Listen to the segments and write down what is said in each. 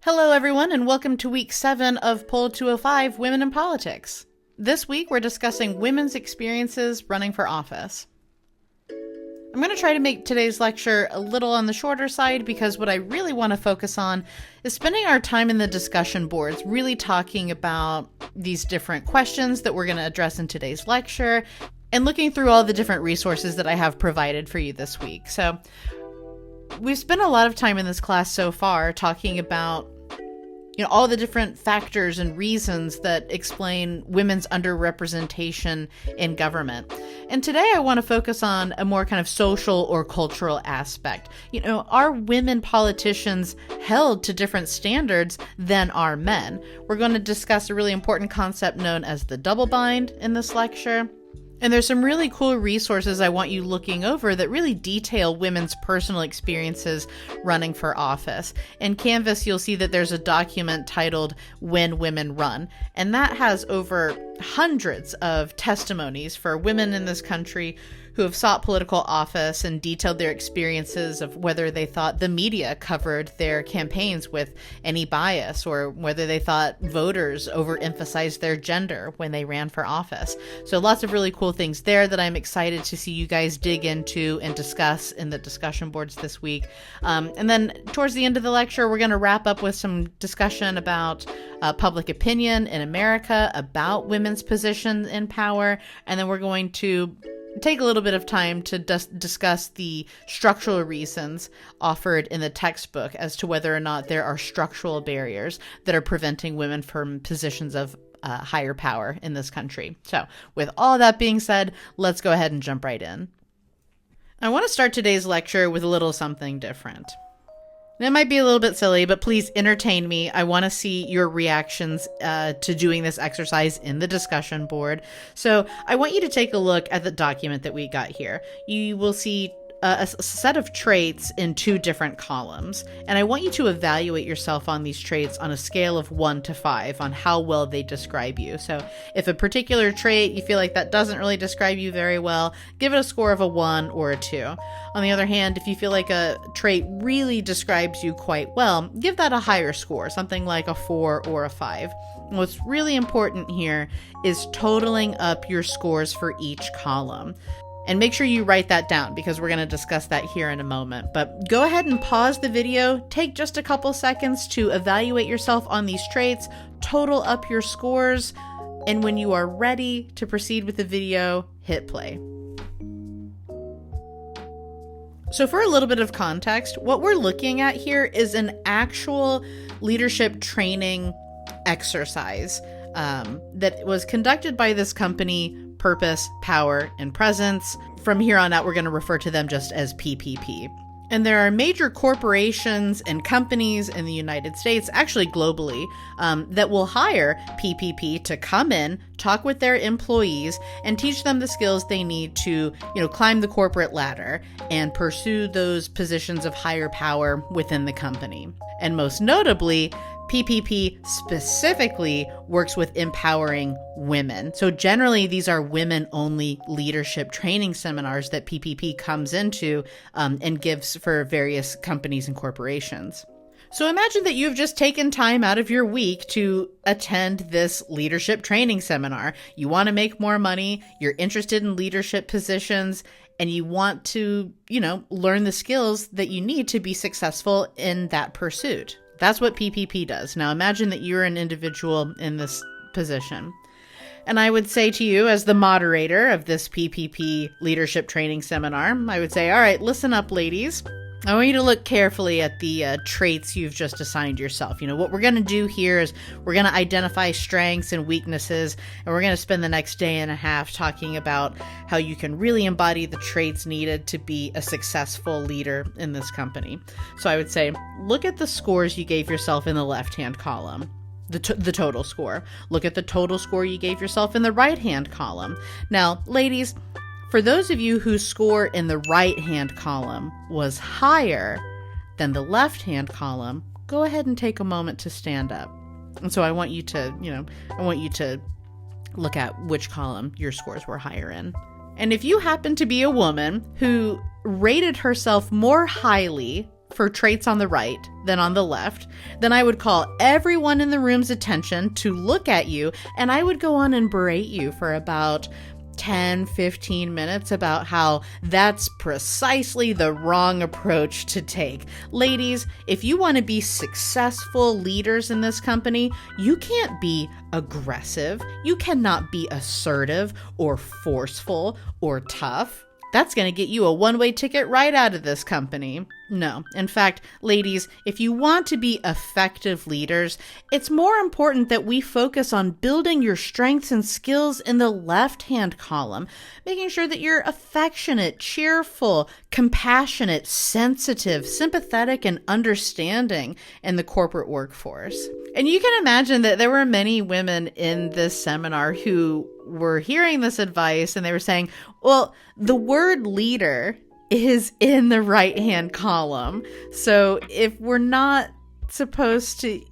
Hello, everyone, and welcome to week 7 of Poll 205 Women in Politics. This week, we're discussing women's experiences running for office. I'm going to try to make today's lecture a little on the shorter side because what I really want to focus on is spending our time in the discussion boards, really talking about these different questions that we're going to address in today's lecture and looking through all the different resources that I have provided for you this week. So we've spent a lot of time in this class so far talking about all the different factors and reasons that explain women's underrepresentation in government. And today I want to focus on a more kind of social or cultural aspect. Are women politicians held to different standards than are men? We're going to discuss a really important concept known as the double bind in this lecture. And there's some really cool resources I want you looking over that really detail women's personal experiences running for office. In Canvas, you'll see that there's a document titled When Women Run, and that has over hundreds of testimonies for women in this country who have sought political office and detailed their experiences of whether they thought the media covered their campaigns with any bias or whether they thought voters overemphasized their gender when they ran for office. So lots of really cool things there that I'm excited to see you guys dig into and discuss in the discussion boards this week. And then towards the end of the lecture, we're going to wrap up with some discussion about public opinion in America, about women's position in power, and then we're going to take a little bit of time to discuss the structural reasons offered in the textbook as to whether or not there are structural barriers that are preventing women from positions of higher power in this country. So with all that being said, let's go ahead and jump right in. I want to start today's lecture with a little something different. It might be a little bit silly, but please entertain me. I want to see your reactions to doing this exercise in the discussion board. So I want you to take a look at the document that we got here. You will see a set of traits in 2 different columns, and I want you to evaluate yourself on these traits on a scale of 1 to 5 on how well they describe you. So if a particular trait you feel like that doesn't really describe you very well, give it a score of a 1 or a 2. On the other hand, if you feel like a trait really describes you quite well, give that a higher score, something like a 4 or a 5. What's really important here is totaling up your scores for each column. And make sure you write that down because we're going to discuss that here in a moment. But go ahead and pause the video, take just a couple seconds to evaluate yourself on these traits, total up your scores, and when you are ready to proceed with the video, hit play. So for a little bit of context, what we're looking at here is an actual leadership training exercise that was conducted by this company, Purpose, Power, and Presence. From here on out, we're going to refer to them just as PPP. And there are major corporations and companies in the United States, actually globally, that will hire PPP to come in, talk with their employees, and teach them the skills they need to, climb the corporate ladder and pursue those positions of higher power within the company. And most notably, PPP specifically works with empowering women. So generally, these are women-only leadership training seminars that PPP comes into and gives for various companies and corporations. So imagine that you've just taken time out of your week to attend this leadership training seminar. You want to make more money, you're interested in leadership positions, and you want to, learn the skills that you need to be successful in that pursuit. That's what PPP does. Now imagine that you're an individual in this position. And I would say to you, as the moderator of this PPP leadership training seminar, I would say, all right, listen up, ladies. I want you to look carefully at the traits you've just assigned yourself. What we're going to do here is we're going to identify strengths and weaknesses, and we're going to spend the next day and a half talking about how you can really embody the traits needed to be a successful leader in this company. So I would say, look at the scores you gave yourself in the left-hand column. The total score. Look at the total score you gave yourself in the right-hand column. Now, ladies, for those of you whose score in the right-hand column was higher than the left-hand column, go ahead and take a moment to stand up. And so I want you to look at which column your scores were higher in. And if you happen to be a woman who rated herself more highly for traits on the right than on the left, then I would call everyone in the room's attention to look at you, and I would go on and berate you for about 10, 15 minutes about how that's precisely the wrong approach to take. Ladies, if you want to be successful leaders in this company, you can't be aggressive. You cannot be assertive or forceful or tough. That's going to get you a one-way ticket right out of this company. No. In fact, ladies, if you want to be effective leaders, it's more important that we focus on building your strengths and skills in the left-hand column, making sure that you're affectionate, cheerful, compassionate, sensitive, sympathetic, and understanding in the corporate workforce. And you can imagine that there were many women in this seminar who were hearing this advice and they were saying, well, the word leader is in the right-hand column. So if we're not supposed to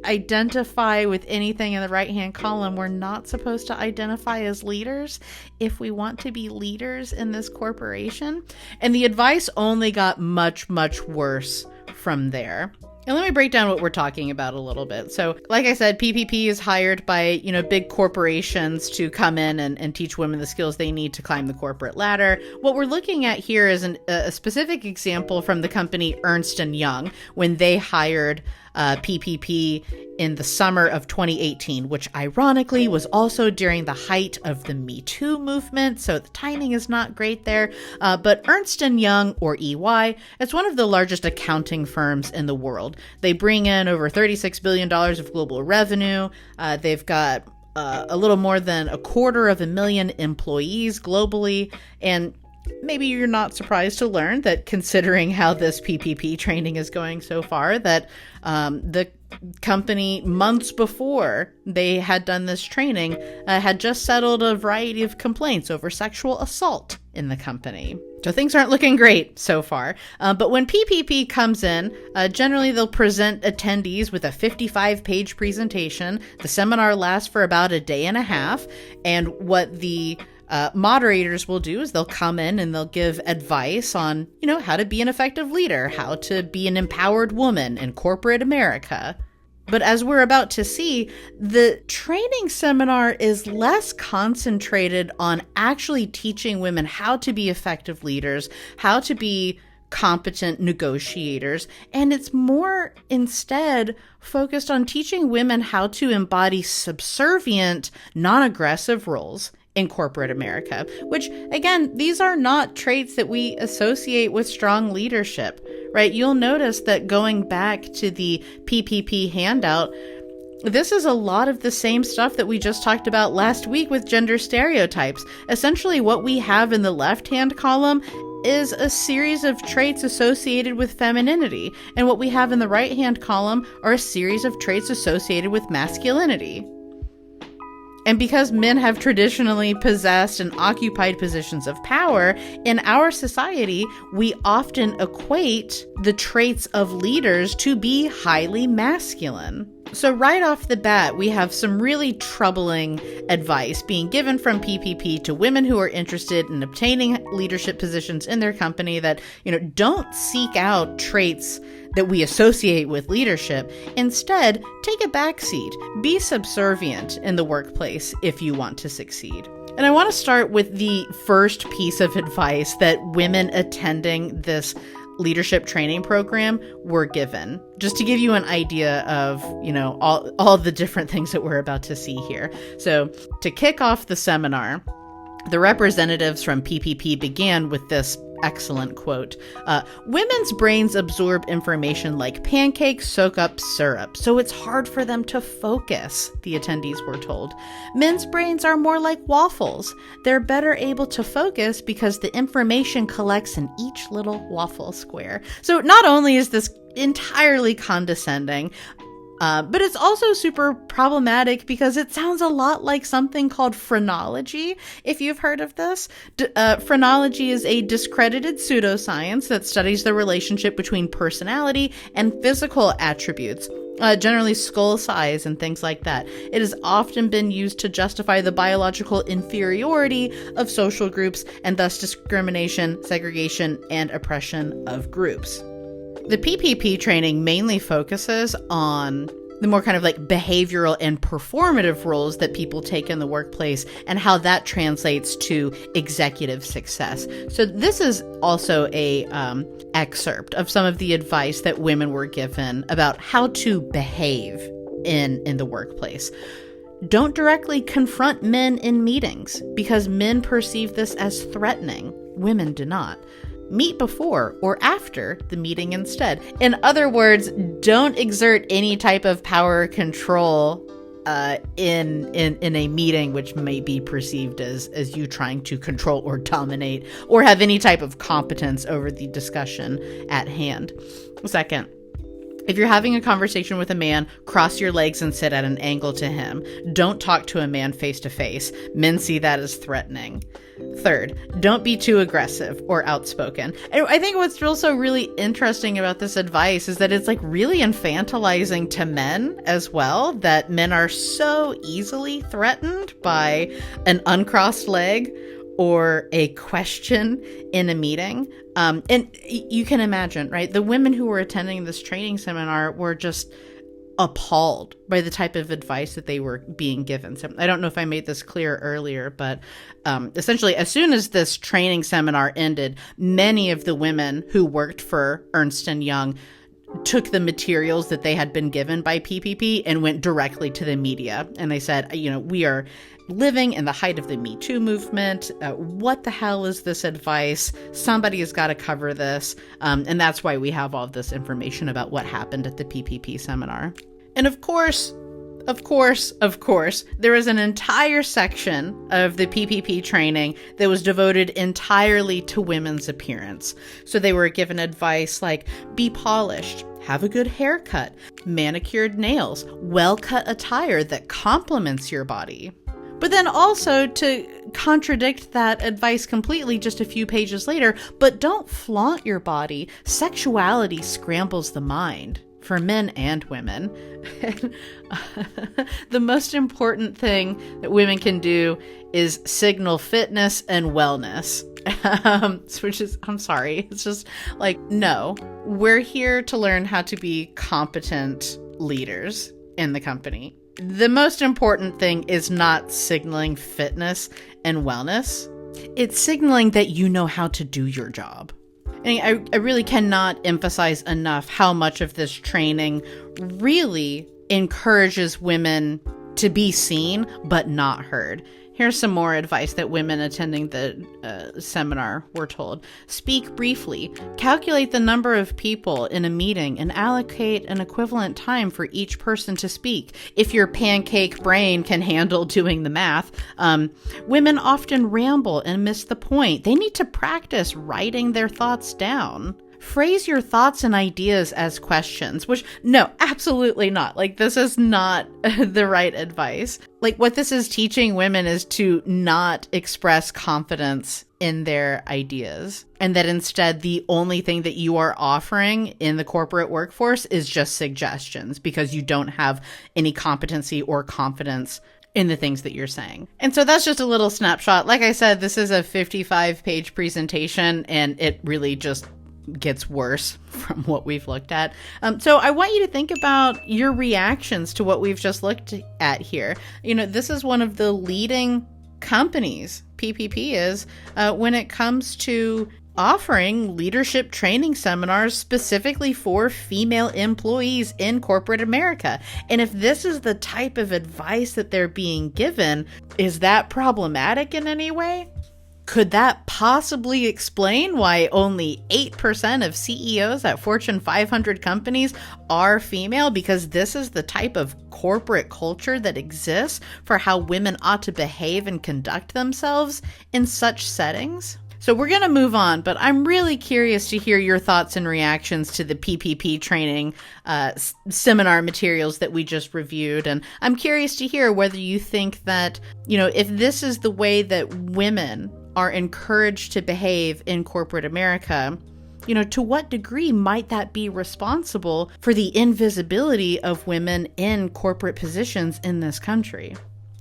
identify with anything in the right-hand column, we're not supposed to identify as leaders if we want to be leaders in this corporation. And the advice only got much, much worse from there. And let me break down what we're talking about a little bit. So, like I said, PPP is hired by, big corporations to come in and teach women the skills they need to climb the corporate ladder. What we're looking at here is a specific example from the company Ernst & Young when they hired PPP in the summer of 2018, which ironically was also during the height of the Me Too movement. So the timing is not great there. But Ernst & Young, or EY, it's one of the largest accounting firms in the world. They bring in over $36 billion of global revenue. They've got a little more than 250,000 employees globally. And maybe you're not surprised to learn that, considering how this PPP training is going so far, that the company, months before they had done this training, had just settled a variety of complaints over sexual assault in the company. So things aren't looking great so far. But when PPP comes in, generally they'll present attendees with a 55-page presentation. The seminar lasts for about a day and a half. And what the moderators will do is they'll come in and they'll give advice on, how to be an effective leader, how to be an empowered woman in corporate America. But as we're about to see, the training seminar is less concentrated on actually teaching women how to be effective leaders, how to be competent negotiators, and it's more instead focused on teaching women how to embody subservient, non-aggressive roles in corporate America, which, again, these are not traits that we associate with strong leadership, right? You'll notice that going back to the PPP handout, this is a lot of the same stuff that we just talked about last week with gender stereotypes. Essentially, what we have in the left-hand column is a series of traits associated with femininity, and what we have in the right-hand column are a series of traits associated with masculinity. And because men have traditionally possessed and occupied positions of power, in our society, we often equate the traits of leaders to be highly masculine. So right off the bat, we have some really troubling advice being given from PPP to women who are interested in obtaining leadership positions in their company that, don't seek out traits that we associate with leadership. Instead, take a backseat. Be subservient in the workplace if you want to succeed. And I want to start with the first piece of advice that women attending this leadership training program were given, just to give you an idea of, all the different things that we're about to see here. So to kick off the seminar, the representatives from PPP began with this excellent quote. Women's brains absorb information like pancakes soak up syrup, so it's hard for them to focus, the attendees were told. Men's brains are more like waffles. They're better able to focus because the information collects in each little waffle square. So not only is this entirely condescending, but it's also super problematic because it sounds a lot like something called phrenology, if you've heard of this. Phrenology is a discredited pseudoscience that studies the relationship between personality and physical attributes, generally skull size and things like that. It has often been used to justify the biological inferiority of social groups and thus discrimination, segregation, and oppression of groups. The PPP training mainly focuses on the more kind of like behavioral and performative roles that people take in the workplace and how that translates to executive success. So this is also a excerpt of some of the advice that women were given about how to behave in the workplace. Don't directly confront men in meetings because men perceive this as threatening. Women do not. Meet before or after the meeting instead. In other words, don't exert any type of power or control in a meeting which may be perceived as you trying to control or dominate or have any type of competence over the discussion at hand. Second, if you're having a conversation with a man, cross your legs and sit at an angle to him. Don't talk to a man face to face. Men see that as threatening. Third, don't be too aggressive or outspoken. And I think what's also really interesting about this advice is that it's like really infantilizing to men as well, that men are so easily threatened by an uncrossed leg or a question in a meeting. And you can imagine, right? The women who were attending this training seminar were just appalled by the type of advice that they were being given. So I don't know if I made this clear earlier, but essentially, as soon as this training seminar ended, many of the women who worked for Ernst & Young took the materials that they had been given by PPP and went directly to the media. And they said, we are living in the height of the Me Too movement. What the hell is this advice? Somebody has got to cover this. And that's why we have all of this information about what happened at the PPP seminar. And of course, there is an entire section of the PPP training that was devoted entirely to women's appearance. So they were given advice like, be polished, have a good haircut, manicured nails, well-cut attire that complements your body. But then also to contradict that advice completely just a few pages later, but don't flaunt your body. Sexuality scrambles the mind. For men and women. The most important thing that women can do is signal fitness and wellness. Which is, I'm sorry, it's just like, no, we're here to learn how to be competent leaders in the company. The most important thing is not signaling fitness and wellness. It's signaling that you know how to do your job. And I really cannot emphasize enough how much of this training really encourages women to be seen but not heard. Here's some more advice that women attending the seminar were told. Speak briefly. Calculate the number of people in a meeting and allocate an equivalent time for each person to speak. If your pancake brain can handle doing the math. Women often ramble and miss the point. They need to practice writing their thoughts down. Phrase your thoughts and ideas as questions, which, no, absolutely not. Like, this is not the right advice. Like, what this is teaching women is to not express confidence in their ideas, and that instead the only thing that you are offering in the corporate workforce is just suggestions because you don't have any competency or confidence in the things that you're saying. And so that's just a little snapshot. Like I said, this is a 55-page presentation, and it really just gets worse from what we've looked at. So I want you to think about your reactions to what we've just looked at here. This is one of the leading companies, PPP is, when it comes to offering leadership training seminars specifically for female employees in corporate America. And if this is the type of advice that they're being given, is that problematic in any way? Could that possibly explain why only 8% of CEOs at Fortune 500 companies are female? Because this is the type of corporate culture that exists for how women ought to behave and conduct themselves in such settings? So we're going to move on, but I'm really curious to hear your thoughts and reactions to the PPP training seminar materials that we just reviewed. And I'm curious to hear whether you think that, if this is the way that women are encouraged to behave in corporate America, to what degree might that be responsible for the invisibility of women in corporate positions in this country?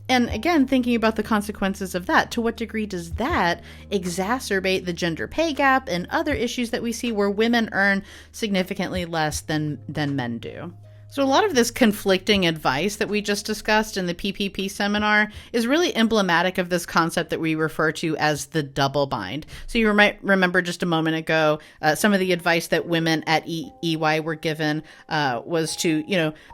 And again, thinking about the consequences of that, to what degree does that exacerbate the gender pay gap and other issues that we see where women earn significantly less than men do? So a lot of this conflicting advice that we just discussed in the PPP seminar is really emblematic of this concept that we refer to as the double bind. So you might remember just a moment ago, some of the advice that women at EY were given was to,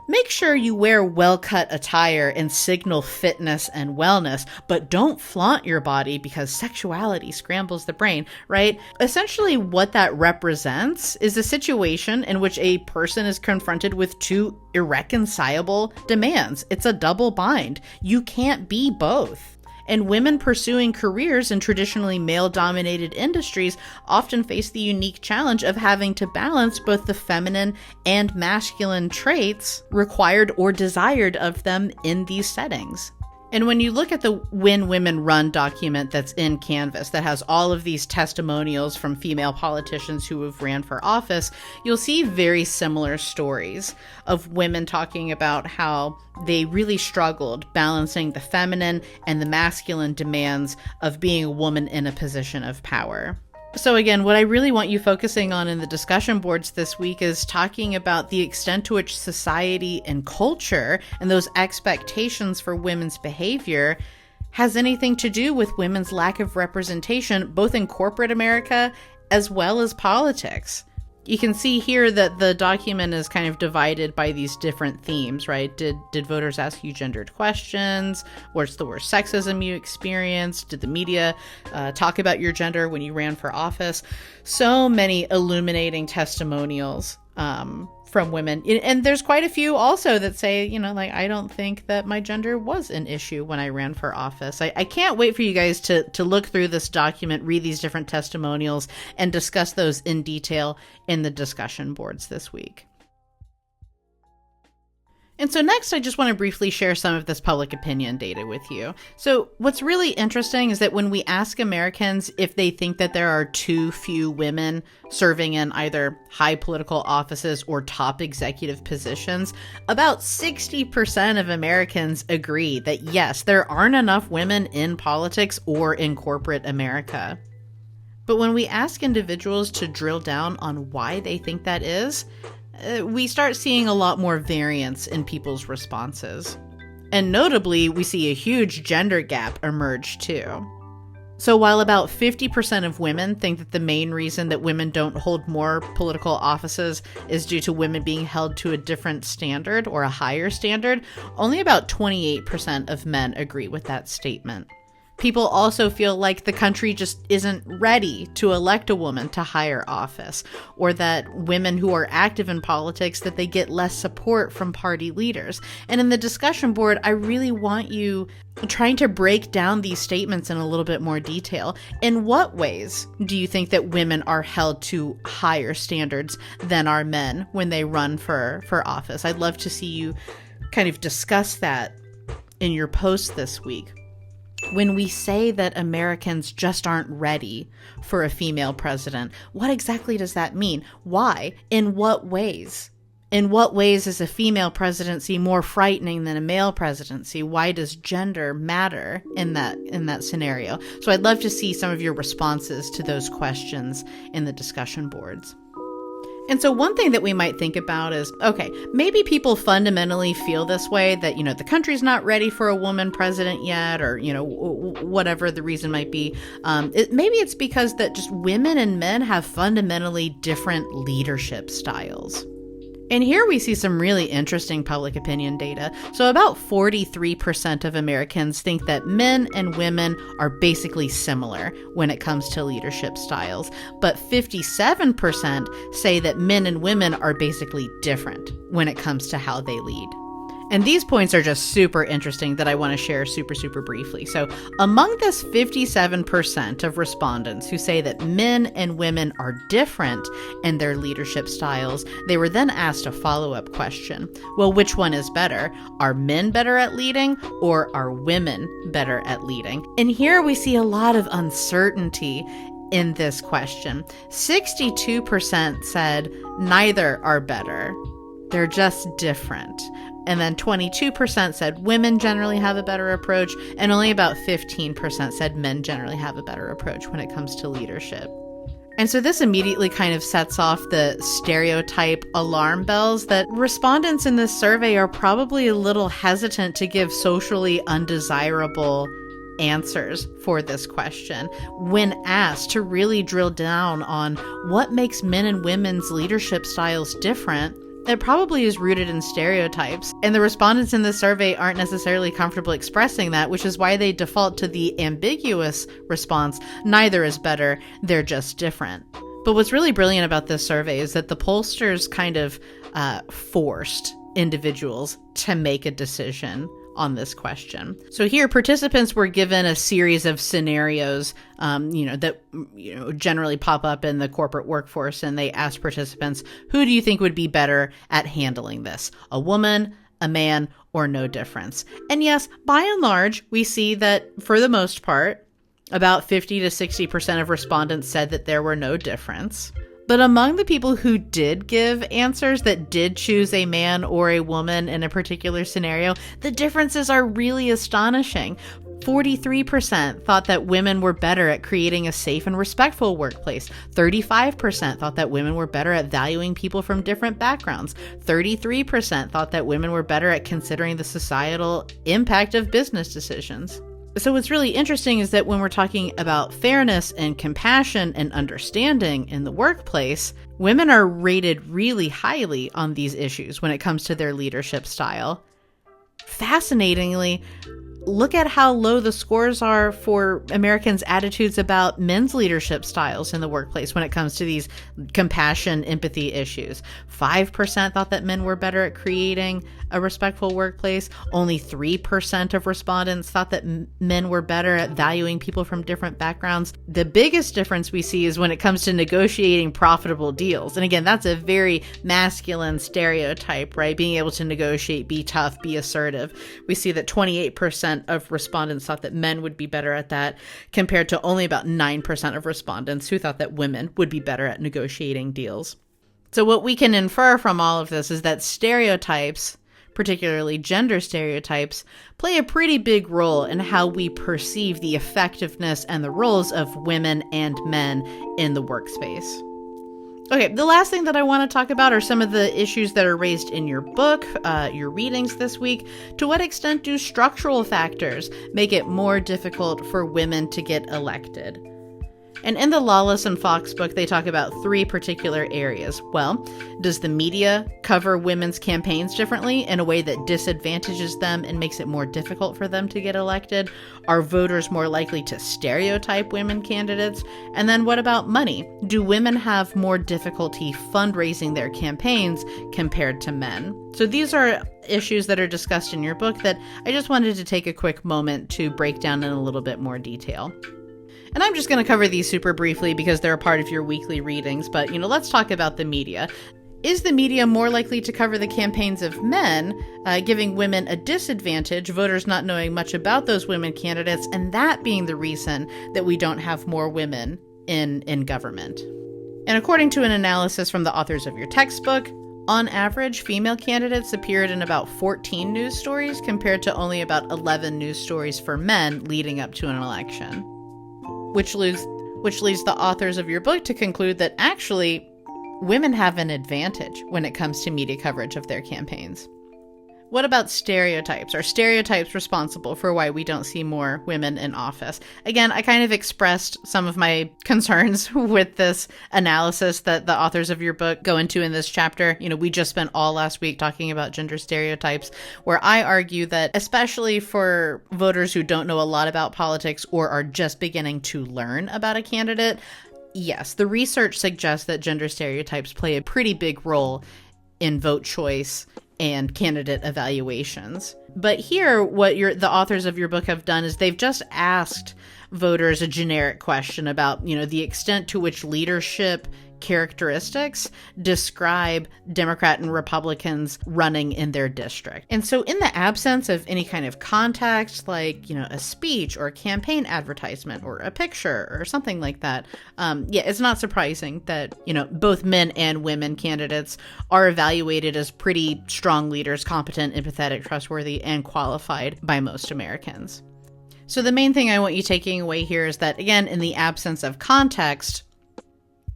make sure you wear well-cut attire and signal fitness and wellness, but don't flaunt your body because sexuality scrambles the brain, right? Essentially what that represents is a situation in which a person is confronted with two irreconcilable demands. It's a double bind. You can't be both. And women pursuing careers in traditionally male-dominated industries often face the unique challenge of having to balance both the feminine and masculine traits required or desired of them in these settings. And when you look at the When Women Run document that's in Canvas that has all of these testimonials from female politicians who have ran for office, you'll see very similar stories of women talking about how they really struggled balancing the feminine and the masculine demands of being a woman in a position of power. So again, what I really want you focusing on in the discussion boards this week is talking about the extent to which society and culture and those expectations for women's behavior has anything to do with women's lack of representation, both in corporate America as well as politics. You can see here that the document is kind of divided by these different themes, right? Did voters ask you gendered questions? What's the worst sexism you experienced? Did the media talk about your gender when you ran for office? So many illuminating testimonials from women. And there's quite a few also that say, I don't think that my gender was an issue when I ran for office. I can't wait for you guys to look through this document, read these different testimonials, and discuss those in detail in the discussion boards this week. And so next, I just want to briefly share some of this public opinion data with you. So what's really interesting is that when we ask Americans if they think that there are too few women serving in either high political offices or top executive positions, about 60% of Americans agree that yes, there aren't enough women in politics or in corporate America. But when we ask individuals to drill down on why they think that is, we start seeing a lot more variance in people's responses. And notably, we see a huge gender gap emerge too. So while about 50% of women think that the main reason that women don't hold more political offices is due to women being held to a different standard or a higher standard, only about 28% of men agree with that statement. People also feel like the country just isn't ready to elect a woman to higher office, or that women who are active in politics, that they get less support from party leaders. And in the discussion board, I really want you trying to break down these statements in a little bit more detail. In what ways do you think that women are held to higher standards than are men when they run for office? I'd love to see you kind of discuss that in your post this week. When we say that Americans just aren't ready for a female president, what exactly does that mean? Why? In what ways? In what ways is a female presidency more frightening than a male presidency? Why does gender matter in that scenario? So I'd love to see some of your responses to those questions in the discussion boards. And so one thing that we might think about is, okay, maybe people fundamentally feel this way, that, the country's not ready for a woman president yet, or, whatever the reason might be. Maybe it's because that just women and men have fundamentally different leadership styles. And here we see some really interesting public opinion data. So about 43% of Americans think that men and women are basically similar when it comes to leadership styles. But 57% say that men and women are basically different when it comes to how they lead. And these points are just super interesting that I want to share super briefly. So among this 57% of respondents who say that men and women are different in their leadership styles, they were then asked a follow-up question. Well, which one is better? Are men better at leading, or are women better at leading? And here we see a lot of uncertainty in this question. 62% said neither are better. They're just different. And then 22% said women generally have a better approach, and only about 15% said men generally have a better approach when it comes to leadership. And so this immediately kind of sets off the stereotype alarm bells that respondents in this survey are probably a little hesitant to give socially undesirable answers for this question when asked to really drill down on what makes men and women's leadership styles different. It probably is rooted in stereotypes, and the respondents in this survey aren't necessarily comfortable expressing that, which is why they default to the ambiguous response, neither is better, they're just different. But what's really brilliant about this survey is that the pollsters kind of forced individuals to make a decision on this question. So here, participants were given a series of scenarios, that generally pop up in the corporate workforce, and they asked participants, who do you think would be better at handling this? A woman, a man, or no difference? And yes, by and large, we see that for the most part, about 50 to 60% of respondents said that there were no difference. But among the people who did give answers that did choose a man or a woman in a particular scenario, the differences are really astonishing. 43% thought that women were better at creating a safe and respectful workplace. 35% thought that women were better at valuing people from different backgrounds. 33% thought that women were better at considering the societal impact of business decisions. So what's really interesting is that when we're talking about fairness and compassion and understanding in the workplace, women are rated really highly on these issues when it comes to their leadership style. Fascinatingly, look at how low the scores are for Americans' attitudes about men's leadership styles in the workplace when it comes to these compassion, empathy issues. 5% thought that men were better at creating a respectful workplace. Only 3% of respondents thought that men were better at valuing people from different backgrounds. The biggest difference we see is when it comes to negotiating profitable deals. And again, that's a very masculine stereotype, right? Being able to negotiate, be tough, be assertive. We see that 28% of respondents thought that men would be better at that, compared to only about 9% of respondents who thought that women would be better at negotiating deals. So what we can infer from all of this is that stereotypes, particularly gender stereotypes, play a pretty big role in how we perceive the effectiveness and the roles of women and men in the workspace. Okay, the last thing that I want to talk about are some of the issues that are raised in your book, your readings this week. To what extent do structural factors make it more difficult for women to get elected? And in the Lawless and Fox book, they talk about 3 particular areas. Well, does the media cover women's campaigns differently in a way that disadvantages them and makes it more difficult for them to get elected? Are voters more likely to stereotype women candidates? And then what about money? Do women have more difficulty fundraising their campaigns compared to men? So these are issues that are discussed in your book that I just wanted to take a quick moment to break down in a little bit more detail. And I'm just going to cover these super briefly because they're a part of your weekly readings. But, let's talk about the media. Is the media more likely to cover the campaigns of men, giving women a disadvantage, voters not knowing much about those women candidates, and that being the reason that we don't have more women in government? And according to an analysis from the authors of your textbook, on average, female candidates appeared in about 14 news stories compared to only about 11 news stories for men leading up to an election. Which leads the authors of your book to conclude that actually women have an advantage when it comes to media coverage of their campaigns. What about stereotypes? Are stereotypes responsible for why we don't see more women in office? Again, I kind of expressed some of my concerns with this analysis that the authors of your book go into in this chapter. We just spent all last week talking about gender stereotypes, where I argue that especially for voters who don't know a lot about politics or are just beginning to learn about a candidate, yes, the research suggests that gender stereotypes play a pretty big role in vote choice and candidate evaluations. But here, what the authors of your book have done is they've just asked voters a generic question about, the extent to which leadership characteristics describe Democrat and Republicans running in their district. And so in the absence of any kind of context, like, a speech or a campaign advertisement or a picture or something like that, it's not surprising that, both men and women candidates are evaluated as pretty strong leaders, competent, empathetic, trustworthy, and qualified by most Americans. So the main thing I want you taking away here is that, again, in the absence of context,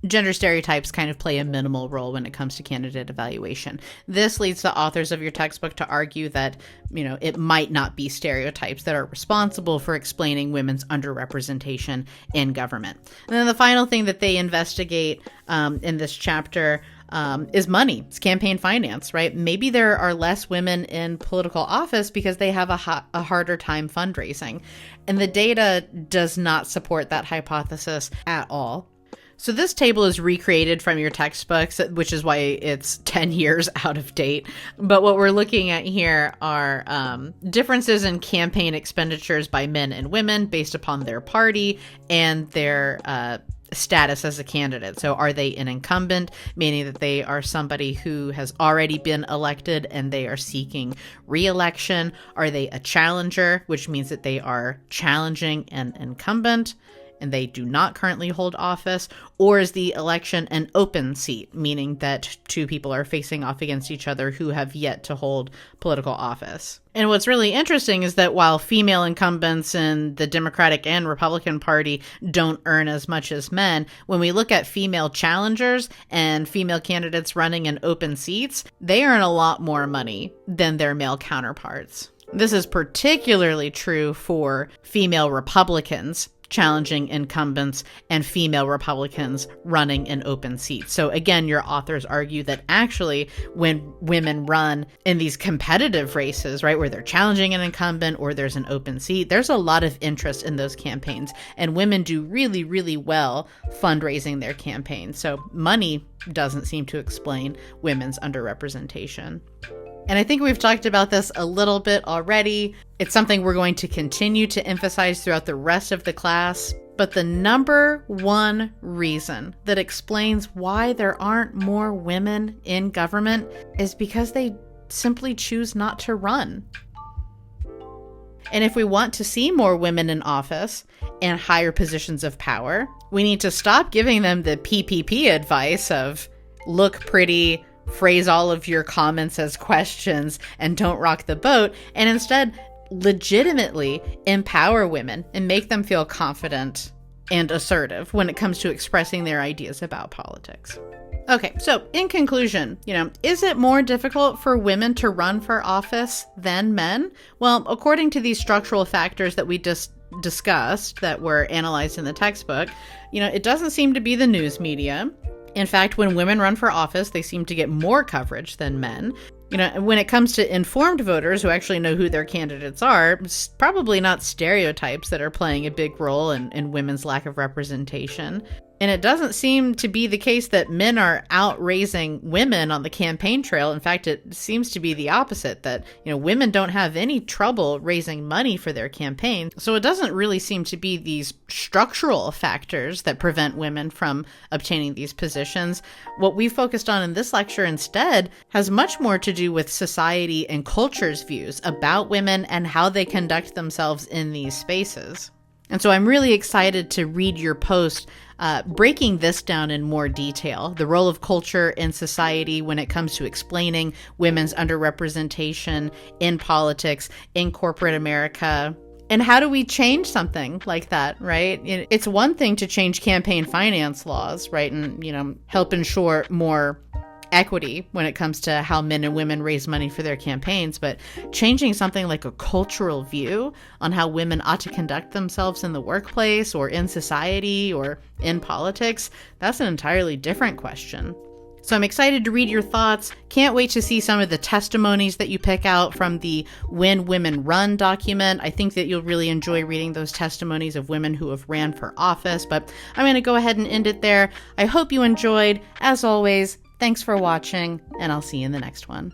gender stereotypes kind of play a minimal role when it comes to candidate evaluation. This leads the authors of your textbook to argue that, it might not be stereotypes that are responsible for explaining women's underrepresentation in government. And then the final thing that they investigate in this chapter is money. It's campaign finance, right? Maybe there are less women in political office because they have a harder time fundraising. And the data does not support that hypothesis at all. So this table is recreated from your textbooks, which is why it's 10 years out of date. But what we're looking at here are differences in campaign expenditures by men and women based upon their party and their status as a candidate. So are they an incumbent, meaning that they are somebody who has already been elected and they are seeking re-election? Are they a challenger, which means that they are challenging an incumbent and they do not currently hold office? Or is the election an open seat, meaning that two people are facing off against each other who have yet to hold political office? And what's really interesting is that while female incumbents in the Democratic and Republican Party don't earn as much as men, when we look at female challengers and female candidates running in open seats, they earn a lot more money than their male counterparts. This is particularly true for female Republicans challenging incumbents and female Republicans running in open seats. So again, your authors argue that actually when women run in these competitive races, right, where they're challenging an incumbent or there's an open seat, there's a lot of interest in those campaigns. And women do really, really well fundraising their campaigns. So money doesn't seem to explain women's underrepresentation. And I think we've talked about this a little bit already. It's something we're going to continue to emphasize throughout the rest of the class. But the number one reason that explains why there aren't more women in government is because they simply choose not to run. And if we want to see more women in office and higher positions of power, we need to stop giving them the PPP advice of look pretty, phrase all of your comments as questions, and don't rock the boat, and instead legitimately empower women and make them feel confident and assertive when it comes to expressing their ideas about politics. Okay, so in conclusion, is it more difficult for women to run for office than men? Well, according to these structural factors that we just discussed that were analyzed in the textbook, it doesn't seem to be the news media. In fact, when women run for office, they seem to get more coverage than men. When it comes to informed voters who actually know who their candidates are, it's probably not stereotypes that are playing a big role in women's lack of representation. And it doesn't seem to be the case that men are outraising women on the campaign trail. In fact, it seems to be the opposite, that, women don't have any trouble raising money for their campaign. So it doesn't really seem to be these structural factors that prevent women from obtaining these positions. What we focused on in this lecture instead has much more to do with society and culture's views about women and how they conduct themselves in these spaces. And so I'm really excited to read your post breaking this down in more detail, the role of culture in society when it comes to explaining women's underrepresentation in politics, in corporate America. And how do we change something like that, right? It's one thing to change campaign finance laws, right? And, help ensure more equity when it comes to how men and women raise money for their campaigns, but changing something like a cultural view on how women ought to conduct themselves in the workplace or in society or in politics, that's an entirely different question. So I'm excited to read your thoughts. Can't wait to see some of the testimonies that you pick out from the When Women Run document. I think that you'll really enjoy reading those testimonies of women who have ran for office, but I'm going to go ahead and end it there. I hope you enjoyed. As always, thanks for watching, and I'll see you in the next one.